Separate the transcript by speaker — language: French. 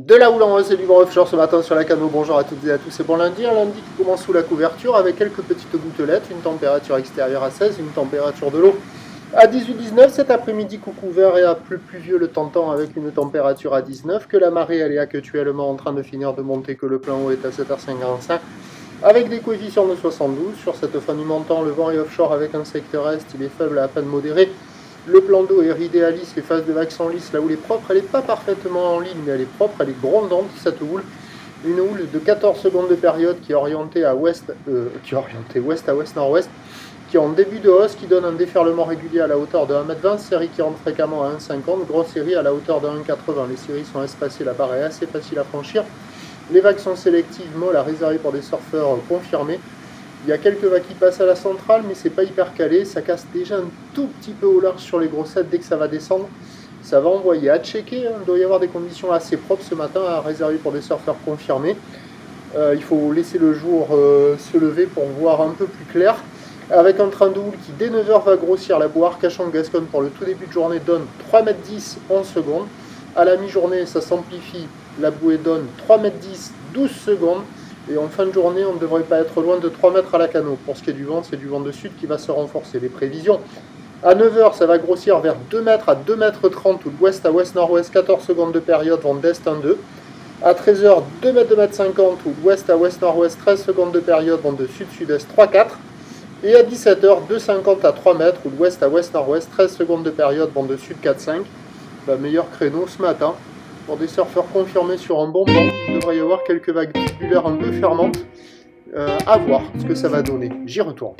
Speaker 1: De la houle en hausse et du vent offshore ce matin sur la Cano. Bonjour à toutes et à tous. C'est bon lundi, un lundi qui commence sous la couverture avec quelques petites gouttelettes, une température extérieure à 16, une température de l'eau à 18-19. Cet après-midi, coucou vert et à plus pluvieux le temps avec une température à 19, que la marée elle est actuellement en train de finir de monter, que le plein eau est à 7h55 avec des coefficients de 72. Sur cette fin du montant, le vent est offshore avec un secteur est, il est faible à peine modéré. Le plan d'eau est idéaliste, les phases de vagues sont lisses, la houle est propre, elle n'est pas parfaitement en ligne, mais elle est propre, elle est grondante cette houle. Une houle de 14 secondes de période qui est orientée à ouest, ouest à ouest-nord-ouest, qui est en début de hausse, qui donne un déferlement régulier à la hauteur de 1m20, série qui rentre fréquemment à 1,50, grosse série à la hauteur de 1,80. Les séries sont espacées, la barre est assez facile à franchir. Les vagues sont sélectives, molles, à réserver pour des surfeurs confirmés. Il y a quelques vagues qui passent à la centrale, mais c'est pas hyper calé. Ça casse déjà un tout petit peu au large sur les grossettes. Dès que ça va descendre, ça va envoyer à checker. Il doit y avoir des conditions assez propres ce matin à réserver pour des surfeurs confirmés. Il faut laisser le jour se lever pour voir un peu plus clair. Avec un train de houle qui, dès 9h, va grossir. La bouée Arcachon-Gascogne pour le tout début de journée donne 3,10 m 11 secondes. À la mi-journée, ça s'amplifie. La bouée donne 3,10 m 12 secondes. Et en fin de journée, on ne devrait pas être loin de 3 mètres à la Cano. Pour ce qui est du vent, c'est du vent de sud qui va se renforcer. Les prévisions, à 9h, ça va grossir vers 2 mètres à 2 mètres 30, ou de ouest à ouest-nord-ouest, 14 secondes de période, vent d'est 1-2. À 13h, 2 mètres 2 mètres 50, ou de ouest à ouest-nord-ouest, 13 secondes de période, vent de sud-sud-est 3-4. Et à 17h, 2,50 à 3 mètres, ou de ouest à ouest-nord-ouest, 13 secondes de période, vent de sud 4-5. Meilleur créneau ce matin. Pour des surfeurs confirmés sur un bon vent, il devrait y avoir quelques vagues tubulaires un peu fermantes. À voir ce que ça va donner. J'y retourne.